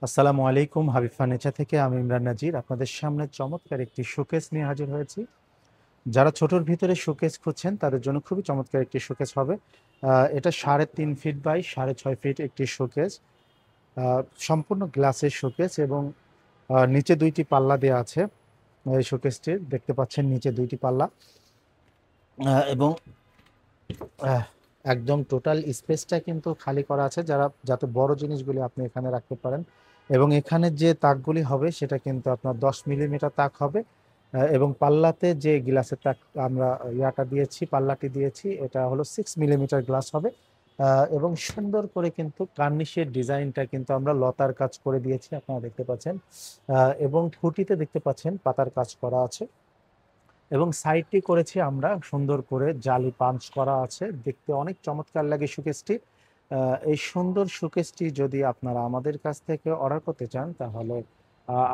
আসসালামু আলাইকুম। হাবিব ফার্নিচার থেকে আমি ইমরান নাজির আপনাদের সামনে চমৎকার একটি শোকেস নিয়ে হাজির হয়েছি। যারা ছোটর ভিতরে শোকেস খুঁজছেন তাদের জন্য খুবই চমৎকার একটি শোকেস হবে। এটা 3.5 ফিট বাই 6.5 ফিট একটি শোকেস। সম্পূর্ণ গ্লাসের শোকেস এবং নিচে 2টি পাল্লা দেওয়া আছে। এই শোকেসটির দেখতে পাচ্ছেন নিচে 2টি পাল্লা এবং আহ, একদম টোটাল স্পেসটা কিন্তু খালি করা আছে যাতে বড় জিনিসগুলি আপনি এখানে রাখতে পারেন। এবং এখানে যে তাকগুলি হবে সেটা কিন্তু আপনার 10 মিলিমিটার তাক হবে। এবং পাল্লাতে যে গ্লাসের তাক আমরা পাল্লাটি দিয়েছি এটা হলো 6 মিলিমিটার গ্লাস হবে। এবং সুন্দর করে কিন্তু কার্নিশের ডিজাইনটা কিন্তু আমরা লতার কাজ করে দিয়েছি, আপনারা দেখতে পাচ্ছেন। এবং খুঁটিতে দেখতে পাচ্ছেন পাতার কাজ করা আছে এবং সাইডটি করেছি আমরা সুন্দর করে জালি পাঞ্চ করা আছে, দেখতে অনেক চমৎকার লাগে শোকেসটি। এই সুন্দর শোকেসটি যদি আপনারা আমাদের কাছ থেকে অর্ডার করতে চান তাহলে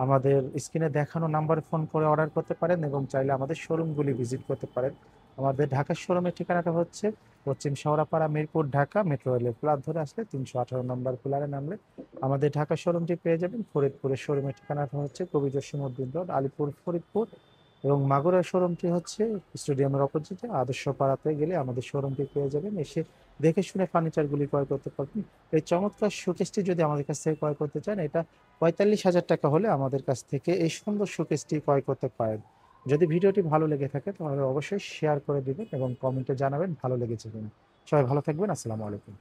আমাদের স্ক্রিনে দেখানো নাম্বারে ফোন করে অর্ডার করতে পারেন এবং চাইলে আমাদের শোরুমগুলি ভিজিট করতে পারেন। আমাদের ঢাকার শোরুমের ঠিকানাটা হচ্ছে পশ্চিম শেওড়াপাড়া, মিরপুর, ঢাকা। মেট্রো রেলের প্লাস ধরে আসলে 318 নম্বর পিলারে নামলে আমাদের ঢাকা শোরুমটি পেয়ে যাবেন। ফরিদপুরের শোরুমের ঠিকানাটা হচ্ছে কবি জসিমউদ্দিন রোড, আলিপুর, ফরিদপুর। এবং মাগুরার শোরুমটি হচ্ছে স্টেডিয়ামের অপোজিটে আদর্শ পাড়াতে গেলে আমাদের শোরুমটি পেয়ে যাবেন। এসে দেখে শুনে ফার্নিচারগুলি ক্রয় করতে পারবেন। এই চমৎকার শোকেসটি যদি আমাদের কাছ থেকে ক্রয় করতে চান, এটা 45,000 টাকা হলে আমাদের কাছ থেকে এই সুন্দর শোকেসটি ক্রয় করতে পারেন। যদি ভিডিওটি ভালো লেগে থাকে তাহলে অবশ্যই শেয়ার করে দিবেন এবং কমেন্টে জানাবেন ভালো লেগেছে কিনা। সবাই ভালো থাকবেন। আসসালামু আলাইকুম।